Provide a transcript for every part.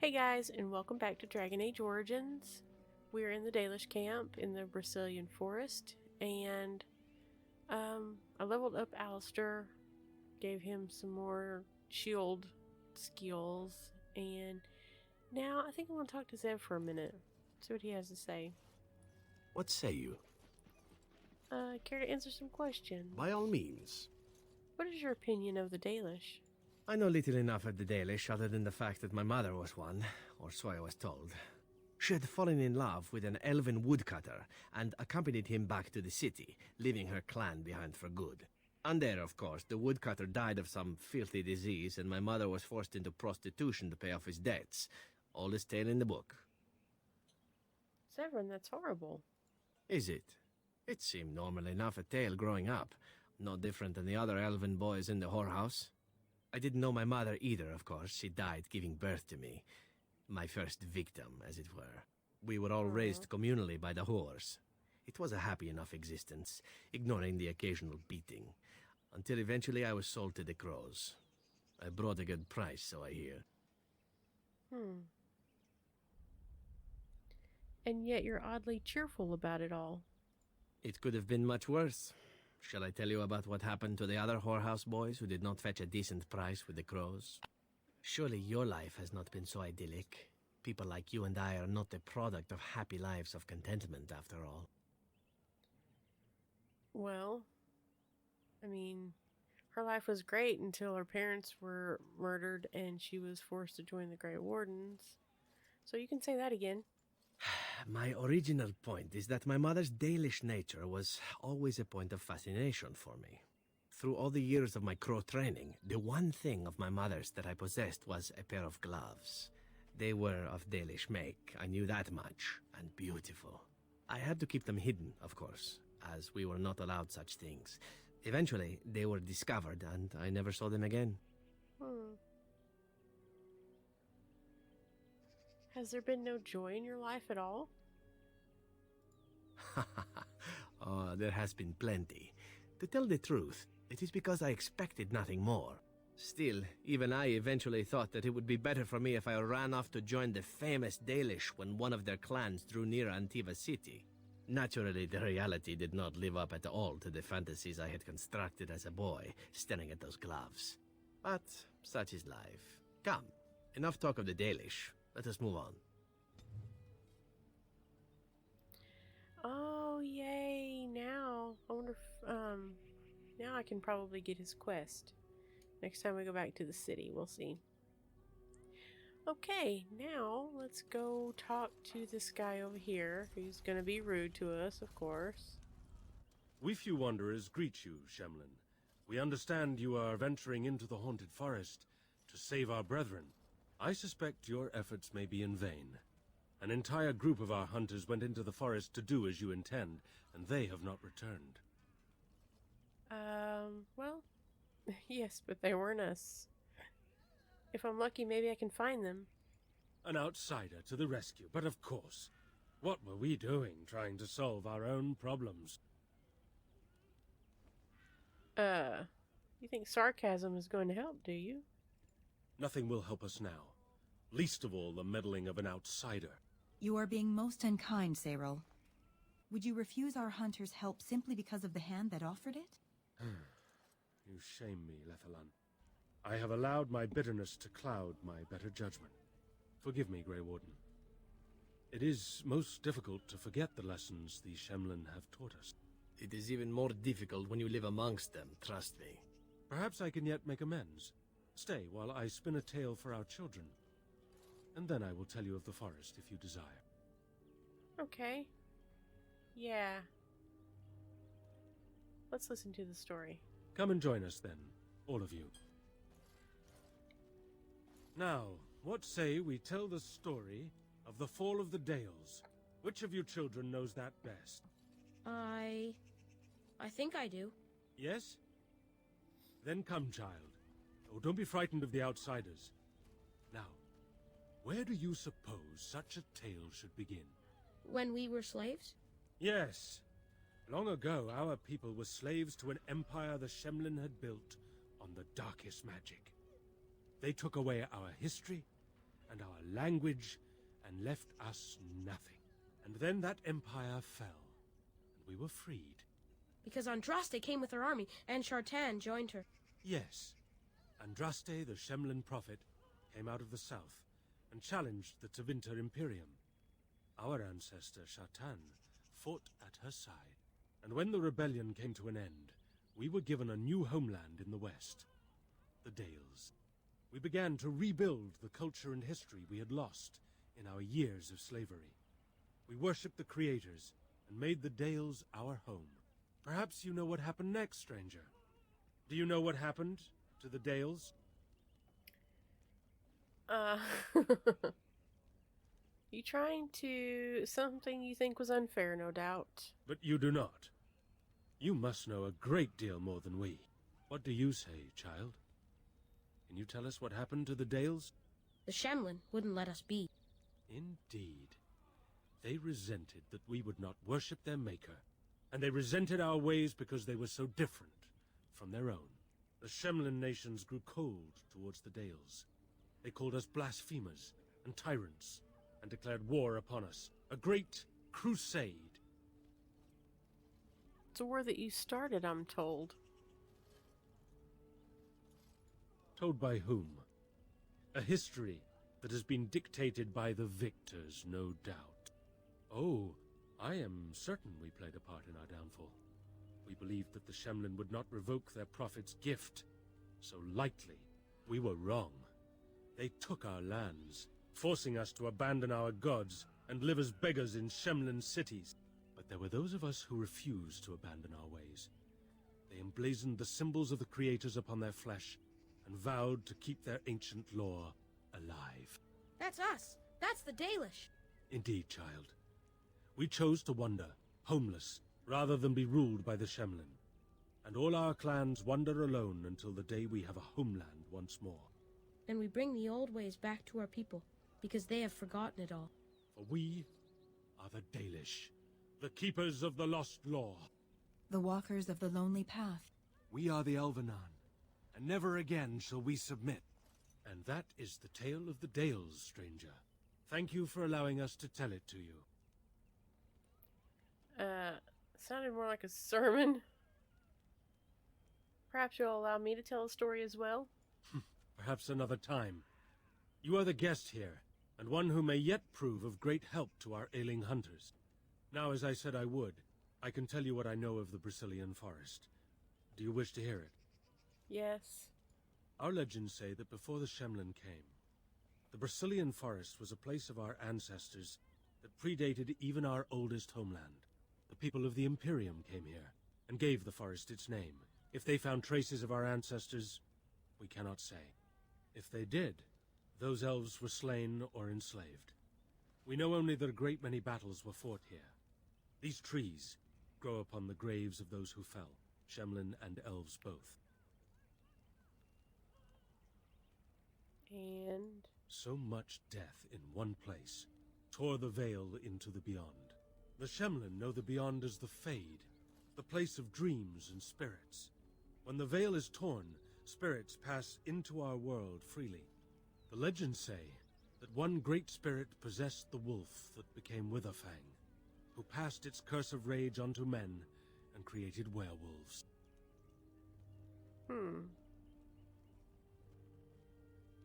Hey guys, and welcome back to Dragon Age Origins. We're in the Dalish camp in the Brazilian forest, and I leveled up Alistair, gave him some more shield skills, and now I think I want to talk to Zev for a minute, see what he has to say. What say you? Care to answer some questions? By all means. What is your opinion of the Dalish? I know little enough of the Dalish other than the fact that my mother was one, or so I was told. She had fallen in love with an elven woodcutter and accompanied him back to the city, leaving her clan behind for good. And there, of course, the woodcutter died of some filthy disease and my mother was forced into prostitution to pay off his debts. Oldest tale in the book. Severin, that's horrible. Is it? It seemed normal enough a tale growing up. No different than the other elven boys in the whorehouse. I didn't know my mother either, of course. She died giving birth to me. My first victim, as it were. We were all raised communally by the whores. It was a happy enough existence, ignoring the occasional beating. Until eventually I was sold to the crows. I brought a good price, so I hear. And yet you're oddly cheerful about it all. It could have been much worse. Shall I tell you about what happened to the other whorehouse boys who did not fetch a decent price with the crows? Surely your life has not been so idyllic. People like you and I are not the product of happy lives of contentment, after all. Well, I mean, her life was great until her parents were murdered and she was forced to join the Grey Wardens. So you can say that again. My original point is that my mother's Dalish nature was always a point of fascination for me. Through all the years of my crow training, the one thing of my mother's that I possessed was a pair of gloves. They were of Dalish make, I knew that much, and beautiful. I had to keep them hidden, of course, as we were not allowed such things. Eventually, they were discovered, and I never saw them again. Has there been no joy in your life at all? Oh, there has been plenty. To tell the truth, it is because I expected nothing more. Still, even I eventually thought that it would be better for me if I ran off to join the famous Dalish when one of their clans drew near Antiva city. Naturally, the reality did not live up at all to the fantasies I had constructed as a boy, staring at those gloves. But such is life. Come, enough talk of the Dalish. Let us move on. Oh, yay. Now, I wonder if, now I can probably get his quest. Next time we go back to the city, we'll see. Okay, now let's go talk to this guy over here, who's gonna be rude to us, of course. We few wanderers greet you, Shemlin. We understand you are venturing into the haunted forest to save our brethren. I suspect your efforts may be in vain. An entire group of our hunters went into the forest to do as you intend, and they have not returned. Well, yes, but they weren't us. If I'm lucky, maybe I can find them. An outsider to the rescue, but of course. What were we doing trying to solve our own problems? You think sarcasm is going to help, do you? Nothing will help us now. Least of all the meddling of an outsider. You are being most unkind, Cyril. Would you refuse our hunter's help simply because of the hand that offered it? You shame me, Lethalan. I have allowed my bitterness to cloud my better judgment. Forgive me, Grey Warden. It is most difficult to forget the lessons the Shemlin have taught us. It is even more difficult when you live amongst them, trust me. Perhaps I can yet make amends. Stay while I spin a tale for our children. And then I will tell you of the forest if you desire. Okay. Yeah. Let's listen to the story. Come and join us then, all of you. Now, what say we tell the story of the fall of the Dales? Which of you children knows that best? I think I do. Yes? Then come, child. Oh, don't be frightened of the outsiders. Now, where do you suppose such a tale should begin? When we were slaves? Yes. Long ago, our people were slaves to an empire the Shemlin had built on the darkest magic. They took away our history, and our language and left us nothing. And then that empire fell, and we were freed. Because Andraste came with her army, and Shartan joined her. Yes, Andraste, the Shemlin prophet, came out of the south and challenged the Tevinter Imperium. Our ancestor, Shartan, fought at her side. And when the rebellion came to an end, we were given a new homeland in the west, the Dales. We began to rebuild the culture and history we had lost in our years of slavery. We worshipped the creators and made the Dales our home. Perhaps you know what happened next, stranger. Do you know what happened to the Dales? You trying to... something you think was unfair, no doubt. But you do not. You must know a great deal more than we. What do you say, child? Can you tell us what happened to the Dales? The Shemlin wouldn't let us be. Indeed. They resented that we would not worship their maker, and they resented our ways because they were so different from their own. The Shemlin nations grew cold towards the Dales. They called us blasphemers and tyrants, and declared war upon us. A great crusade. It's a war that you started, I'm told. Told by whom? A history that has been dictated by the victors, no doubt. Oh, I am certain we played a part in our downfall. We believed that the Shemlin would not revoke their prophet's gift so lightly. We were wrong. They took our lands, forcing us to abandon our gods and live as beggars in Shemlin cities. But there were those of us who refused to abandon our ways. They emblazoned the symbols of the creators upon their flesh and vowed to keep their ancient law alive. That's us. That's the Dalish. Indeed, child. We chose to wander, homeless, rather than be ruled by the Shemlin. And all our clans wander alone until the day we have a homeland once more. And we bring the old ways back to our people, because they have forgotten it all. For we are the Dalish, the keepers of the lost law. The walkers of the lonely path. We are the Elvenan, and never again shall we submit. And that is the tale of the Dales, stranger. Thank you for allowing us to tell it to you. Sounded more like a sermon. Perhaps you'll allow me to tell a story as well? Perhaps another time. You are the guest here, and one who may yet prove of great help to our ailing hunters. Now, as I said I would, I can tell you what I know of the Brazilian forest. Do you wish to hear it? Yes. Our legends say that before the Shemlin came, the Brazilian forest was a place of our ancestors that predated even our oldest homeland. The people of the Imperium came here, and gave the forest its name. If they found traces of our ancestors, we cannot say. If they did, those elves were slain or enslaved. We know only that a great many battles were fought here. These trees grow upon the graves of those who fell, Shemlin and elves both. And... so much death in one place tore the veil into the beyond. The Shemlin know the beyond as the Fade, the place of dreams and spirits. When the veil is torn, spirits pass into our world freely. The legends say that one great spirit possessed the wolf that became Witherfang, who passed its curse of rage onto men and created werewolves.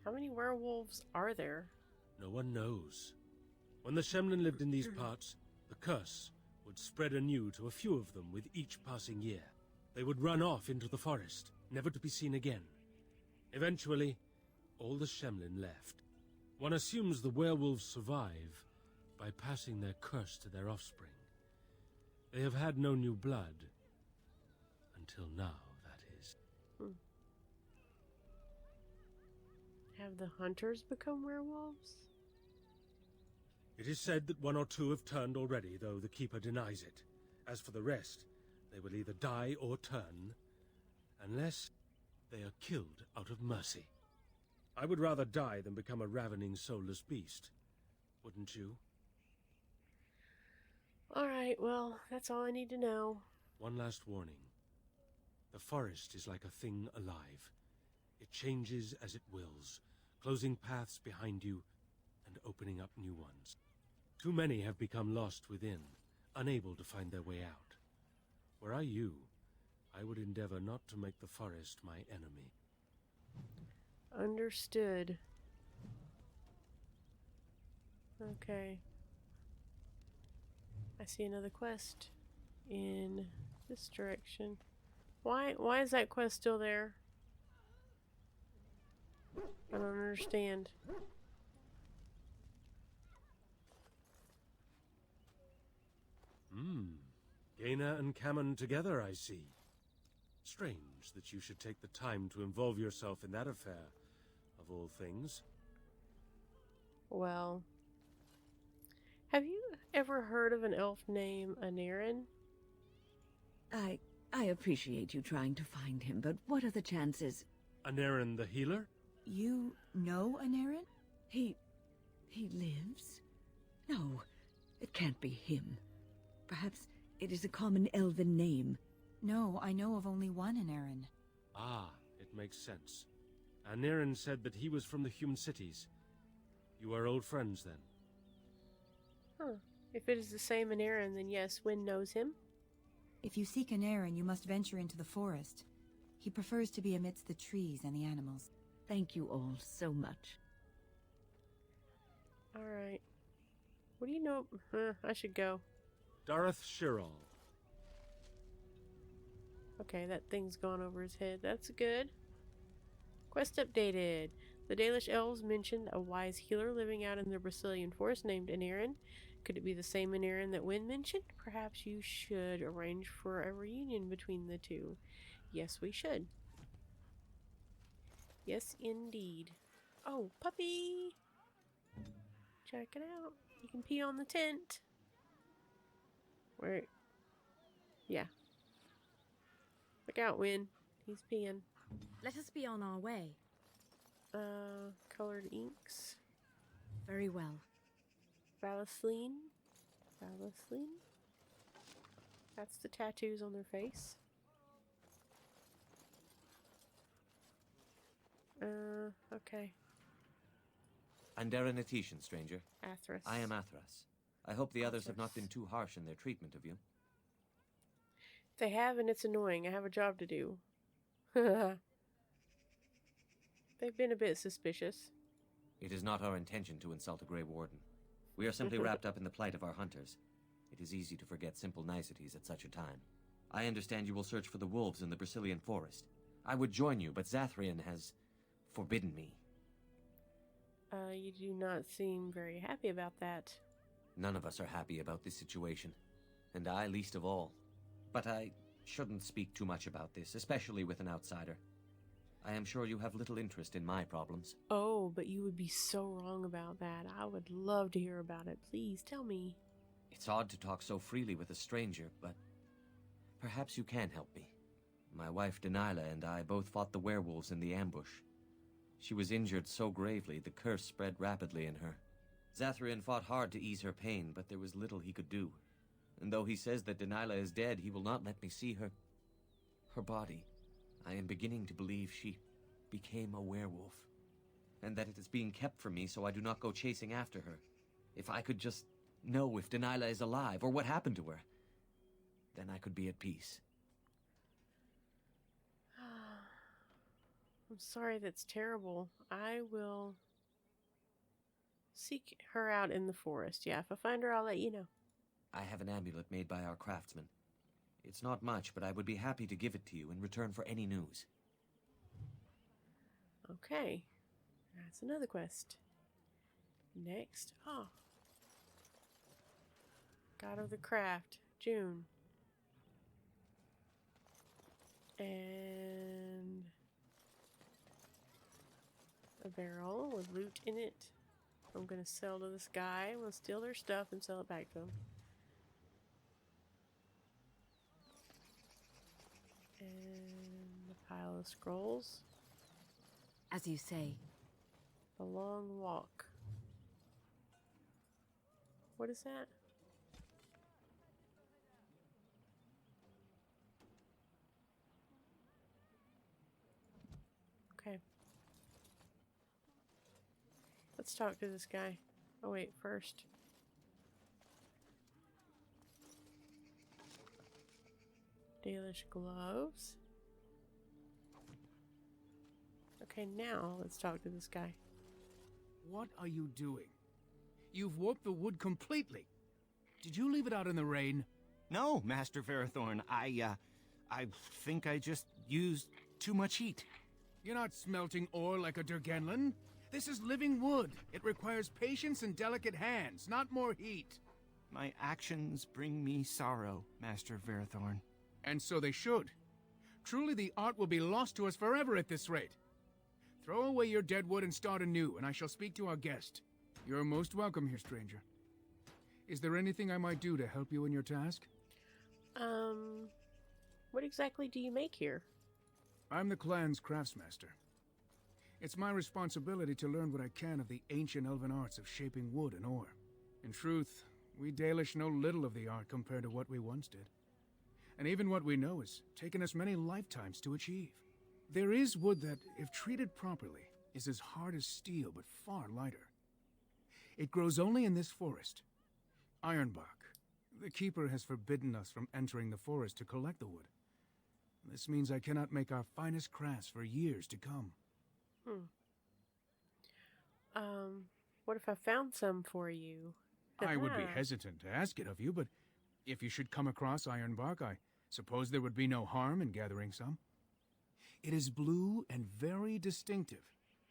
How many werewolves are there? No one knows. When the Shemlin lived in these parts, the curse would spread anew to a few of them with each passing year. They would run off into the forest, never to be seen again. Eventually, all the Shemlin left. One assumes the werewolves survive by passing their curse to their offspring. They have had no new blood. Until now, that is. Have the hunters become werewolves? It is said that one or two have turned already, though the Keeper denies it. As for the rest, they will either die or turn, unless they are killed out of mercy. I would rather die than become a ravening, soulless beast. Wouldn't you? Alright, well, that's all I need to know. One last warning. The forest is like a thing alive. It changes as it wills, closing paths behind you opening up new ones. Too many have become lost within, unable to find their way out. Were I you, I would endeavor not to make the forest my enemy. Understood. Okay. I see another quest in this direction. Why is that quest still there? I don't understand. Gaina and Cammon together, I see. Strange that you should take the time to involve yourself in that affair, of all things. Well, have you ever heard of an elf named Anarin? I appreciate you trying to find him, but what are the chances? Anarin the healer? You know Anarin? He lives? No, it can't be him. Perhaps it is a common elven name. No, I know of only one Anarin. Ah, it makes sense. Anarin said that he was from the human cities. You are old friends, then? Huh. If it is the same Anarin, then yes, Wynn knows him. If you seek Anarin, you must venture into the forest. He prefers to be amidst the trees and the animals. Thank you all so much. Alright. What do you know? I should go. Dareth Shirral. Okay, that thing's gone over his head. That's good. Quest updated. The Dalish elves mentioned a wise healer living out in the Brazilian forest named Anarin. Could it be the same Anarin that Wynn mentioned? Perhaps you should arrange for a reunion between the two. Yes, we should. Yes, indeed. Oh, puppy! Check it out. You can pee on the tent. Where? Yeah. Look out, Wynn. He's peeing. Let us be on our way. Colored inks. Very well. Vaseline. Vaseline. That's the tattoos on their face. Okay. Andera Natishan, stranger. Athras. I am Athras. I hope the others have not been too harsh in their treatment of you. They have, and it's annoying. I have a job to do. They've been a bit suspicious. It is not our intention to insult a Grey Warden. We are simply wrapped up in the plight of our hunters. It is easy to forget simple niceties at such a time. I understand you will search for the wolves in the Brazilian forest. I would join you, but Zathrian has forbidden me. You do not seem very happy about that. None of us are happy about this situation, and I least of all. But I shouldn't speak too much about this, especially with an outsider. I am sure you have little interest in my problems. Oh, but you would be so wrong about that. I would love to hear about it. Please, tell me. It's odd to talk so freely with a stranger, but perhaps you can help me. My wife Dalish and I both fought the werewolves in the ambush. She was injured so gravely, the curse spread rapidly in her. Zathrian fought hard to ease her pain, but there was little he could do. And though he says that Dalish is dead, he will not let me see her body. I am beginning to believe she became a werewolf, and that it is being kept from me so I do not go chasing after her. If I could just know if Dalish is alive, or what happened to her, then I could be at peace. I'm sorry, that's terrible. I will seek her out in the forest. Yeah, if I find her, I'll let you know. I have an amulet made by our craftsman. It's not much, but I would be happy to give it to you in return for any news. Okay. That's another quest. Next. Oh. God of the Craft. June. And a barrel with loot in it. I'm gonna sell to this guy. I'm gonna steal their stuff and sell it back to him. And a pile of scrolls. As you say, A long walk. What is that? Okay. Let's talk to this guy. Oh wait, first. Dalish gloves. Okay, now let's talk to this guy. What are you doing? You've warped the wood completely. Did you leave it out in the rain? No, Master Verathorn. I think I just used too much heat. You're not smelting ore like a Durgenlin. This is living wood. It requires patience and delicate hands, not more heat. My actions bring me sorrow, Master Verathorn. And so they should. Truly, the art will be lost to us forever at this rate. Throw away your dead wood and start anew, and I shall speak to our guest. You're most welcome here, stranger. Is there anything I might do to help you in your task? What exactly do you make here? I'm the clan's craftsmaster. It's my responsibility to learn what I can of the ancient elven arts of shaping wood and ore. In truth, we Dalish know little of the art compared to what we once did. And even what we know has taken us many lifetimes to achieve. There is wood that, if treated properly, is as hard as steel but far lighter. It grows only in this forest. Ironbark. The keeper has forbidden us from entering the forest to collect the wood. This means I cannot make our finest crafts for years to come. What if I found some for you? I would be hesitant to ask it of you, but if you should come across ironbark, I suppose there would be no harm in gathering some. It is blue and very distinctive.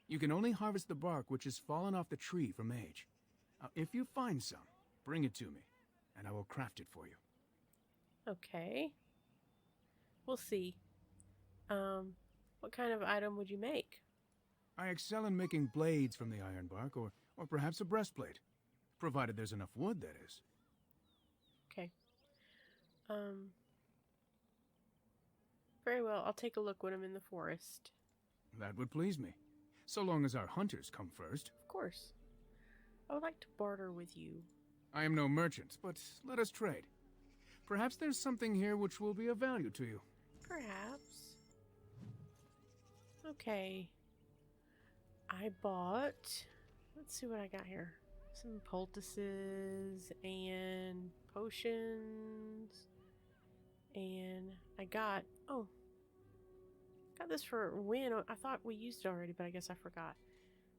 You can only harvest the bark which has fallen off the tree from age. Now, if you find some, bring it to me, and I will craft it for you. Okay. We'll see. What kind of item would you make? I excel in making blades from the ironbark, or perhaps a breastplate. Provided there's enough wood, that is. Okay. Very well. I'll take a look when I'm in the forest. That would please me. So long as our hunters come first. Of course. I would like to barter with you. I am no merchant, but let us trade. Perhaps there's something here which will be of value to you. Perhaps. Okay. I bought... Let's see what I got here. Some poultices and potions. And I got... Oh. Got this for Win. I thought we used it already, but I guess I forgot.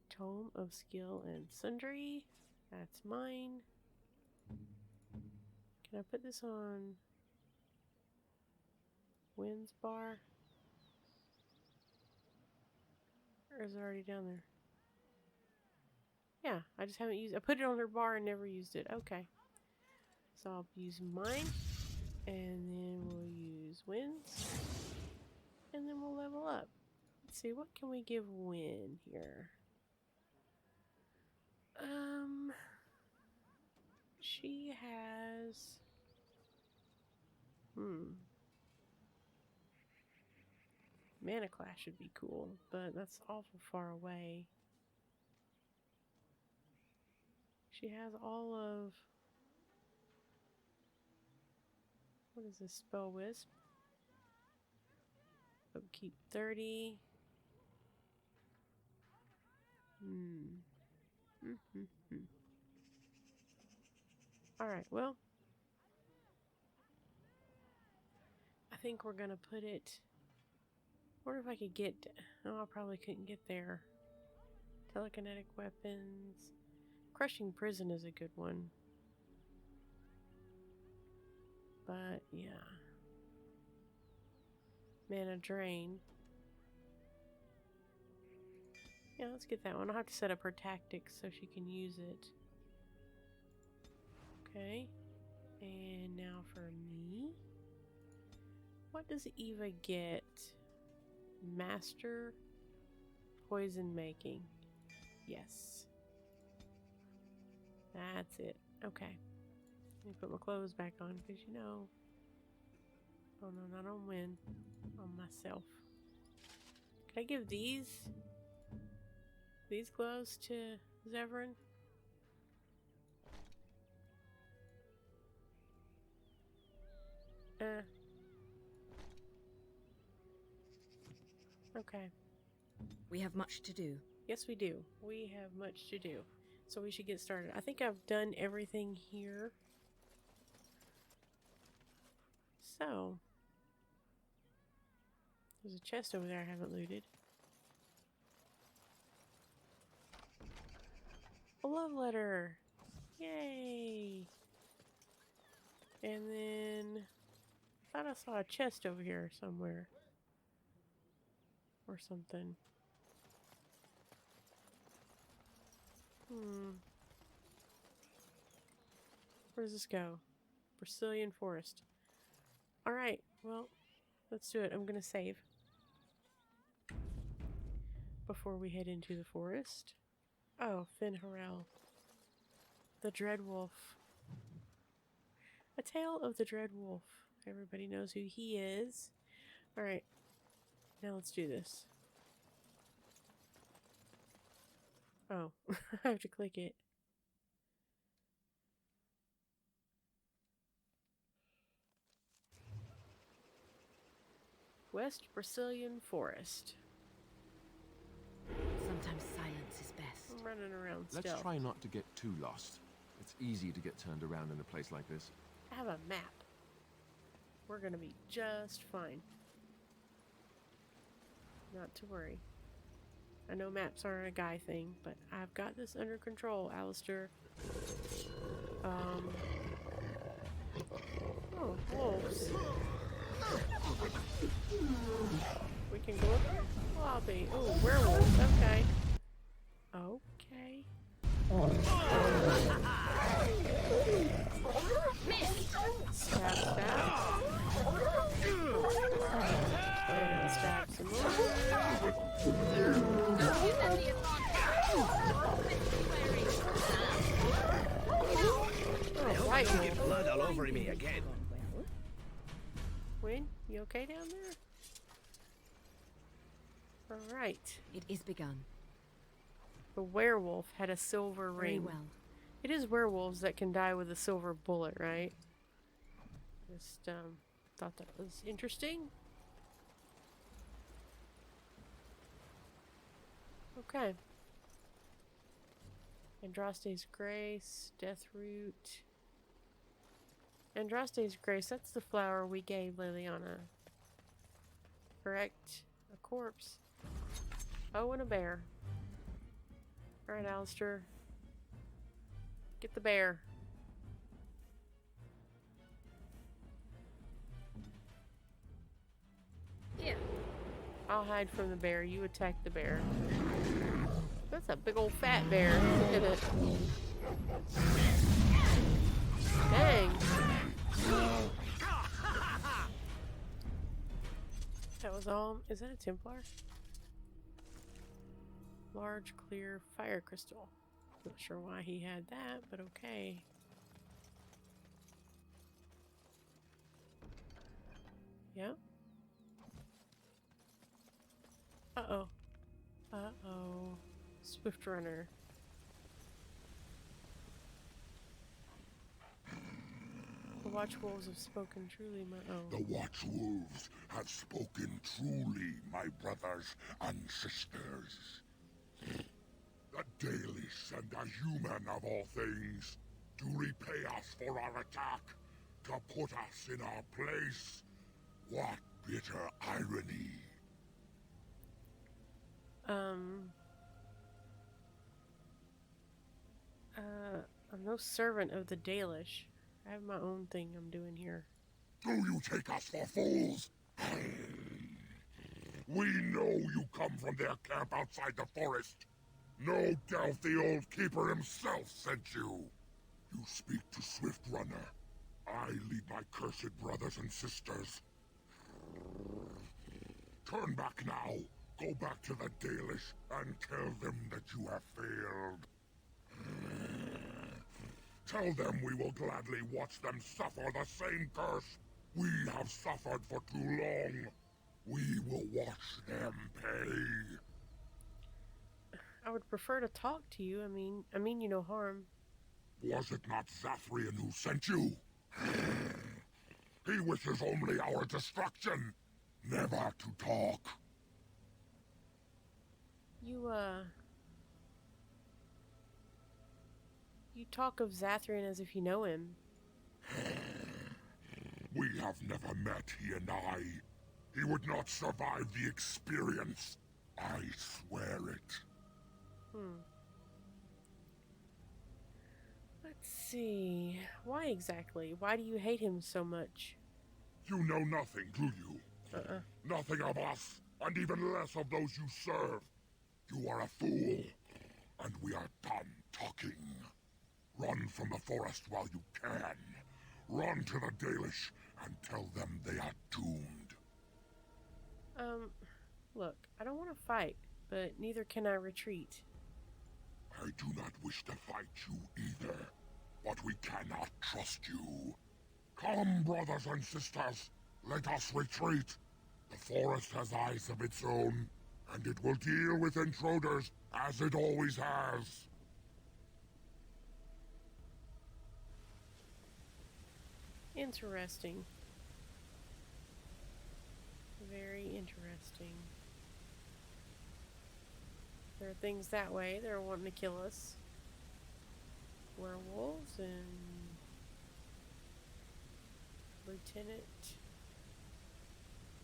Tome of Skill and Sundry. That's mine. Can I put this on Win's bar? Or is it already down there? Yeah, I just haven't used it. I put it on her bar and never used it. Okay. So I'll use mine. And then we'll use Win's. And then we'll level up. Let's see, what can we give Win here? She has... Mana Clash should be cool, but that's awful far away. She has all of... What is this? Spell Wisp? Upkeep 30. Alright, well. I think we're gonna put it... I wonder if I could get... Oh, I probably couldn't get there. Telekinetic weapons. Crushing Prison is a good one. But, yeah. Mana Drain. Yeah, let's get that one. I'll have to set up her tactics so she can use it. Okay. And now for me. What does Eva get? Master Poison Making. Yes. That's it. Okay. Let me put my clothes back on because you know. Oh no, not on Win. On myself. Can I give these gloves to Zevran? Okay. We have much to do. Yes, we do. We have much to do. So we should get started. I think I've done everything here. So, there's a chest over there I haven't looted. A love letter! Yay! And then, I thought I saw a chest over here somewhere. Or something. Where does this go? Brazilian forest. Alright, well, let's do it. I'm gonna save. Before we head into the forest. Oh, Finn Harrell. The Dread Wolf. A Tale of the Dread Wolf. Everybody knows who he is. Alright, now let's do this. Oh, I have to click it. West Brazilian Forest. Sometimes silence is best. I'm running around Let's still. try not to get too lost. It's easy to get turned around in a place like this. I have a map. We're gonna be just fine. Not to worry. I know maps aren't a guy thing, but I've got this under control, Alistair. Oh, wolves. We can go up the lobby. Oh, werewolves. Okay. Okay. Stab, stab. And stab some more. Oh, right. Get blood all over me again. Win, you okay down there? Alright. It is begun. The werewolf had a silver Very ring. well. It is werewolves that can die with a silver bullet, right? Just thought that was interesting. Okay. Andraste's Grace, Deathroot. Andraste's Grace, that's the flower we gave Liliana. Correct? A corpse. Oh, and a bear. Alright, Alistair. Get the bear. Yeah. I'll hide from the bear. You attack the bear. That's a big old fat bear. Look at it. Dang. That was all. Is that a Templar? Large, clear fire crystal. Not sure why he had that, but okay. Yep. Uh-oh. Uh-oh. Swift Runner. The Watchwolves have spoken truly, my own. The Watchwolves have spoken truly, my brothers and sisters. The Dalish and the human of all things, to repay us for our attack, to put us in our place. What bitter irony. I'm no servant of the Dalish. I have my own thing I'm doing here. Do you take us for fools? We know you come from their camp outside the forest. No doubt the old keeper himself sent you. You speak to Swift Runner. I lead my cursed brothers and sisters. Turn back now. Go back to the Dalish and tell them that you have failed. Tell them we will gladly watch them suffer the same curse we have suffered for too long. We will watch them pay. I would prefer to talk to you. I mean you no harm. Was it not Zathrian who sent you? He wishes only our destruction, never to talk. You talk of Zathrin as if you know him. We have never met, he and I. He would not survive the experience. I swear it. Let's see. Why exactly? Why do you hate him so much? You know nothing, do you? Nothing of us, and even less of those you serve. You are a fool, and we are done talking. Run from the forest while you can. Run to the Dalish and tell them they are doomed. Look, I don't want to fight, but neither can I retreat. I do not wish to fight you either, but we cannot trust you. Come, brothers and sisters, let us retreat. The forest has eyes of its own, and it will deal with intruders as it always has. Interesting. Very interesting. There are things that way that are wanting to kill us. Werewolves and Lieutenant.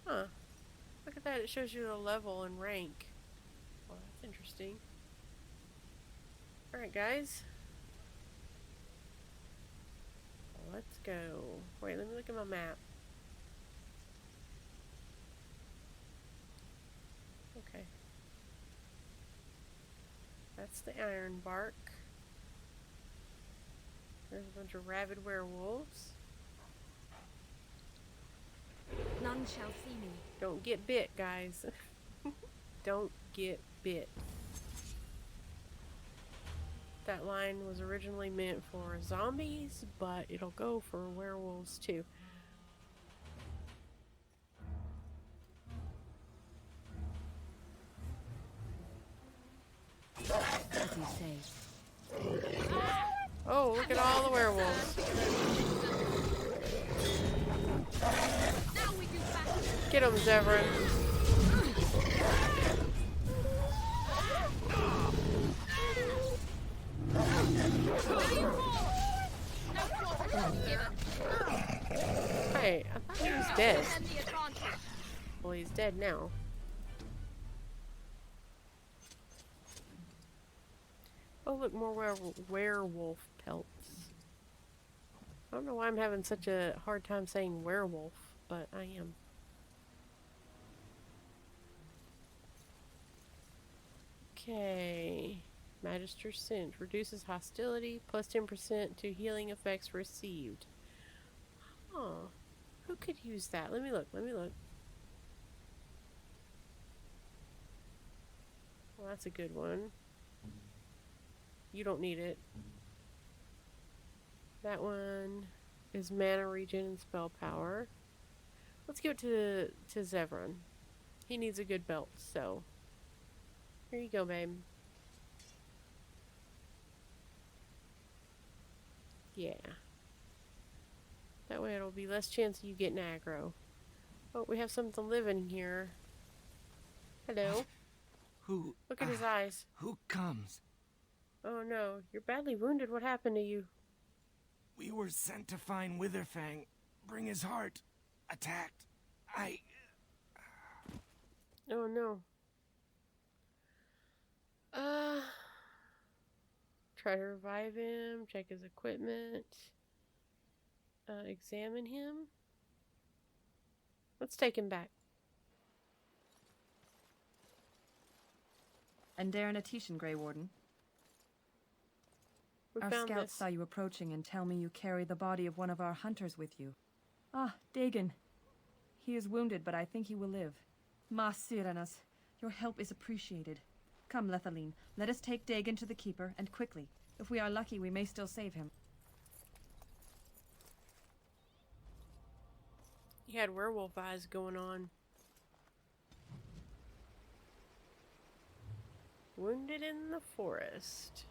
Huh. Look at that, it shows you the level and rank. Well, that's interesting. Alright, guys. Let's go. Wait, let me look at my map. Okay. That's the Iron Bark. There's a bunch of rabid werewolves. None shall see me. Don't get bit, guys. Don't get bit. That line was originally meant for zombies, but it'll go for werewolves too. As you say. Oh, look at all the werewolves. Get him, Zevran. Hey, I thought he was dead. Well, he's dead now. Oh, look, more werewolf pelts. I don't know why I'm having such a hard time saying werewolf, but I am. Okay. Magister Scent reduces hostility plus 10% to healing effects received. Huh. Who could use that? Let me look. Let me look. Well, that's a good one. You don't need it. That one is mana regen and spell power. Let's give it to Zevran. He needs a good belt, so here you go, babe. Yeah. That way it'll be less chance of you getting aggro. Oh, we have something living here. Hello. Who? Look at his eyes. Who comes? Oh no, you're badly wounded. What happened to you? We were sent to find Witherfang. Bring his heart. Attacked. Oh no. Try to revive him, check his equipment, examine him. Let's take him back. And Darren Atishan, Grey Warden. We Our found scouts this. saw you approaching and tell me you carry the body of one of our hunters with you. Ah, Dagon. He is wounded, but I think he will live. Ma Syranas, your help is appreciated. Come, Lethaline, let us take Dagon to the Keeper, and quickly. If we are lucky, we may still save him. He had werewolf eyes going on. Wounded in the forest.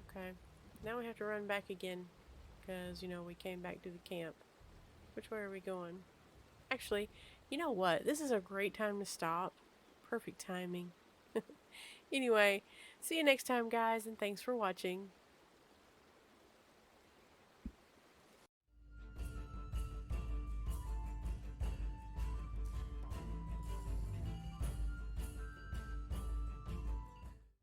Okay. Now we have to run back again. Because, you know, we came back to the camp. Which way are we going? Actually, you know what? This is a great time to stop. Perfect timing. Anyway, see you next time, guys, and thanks for watching.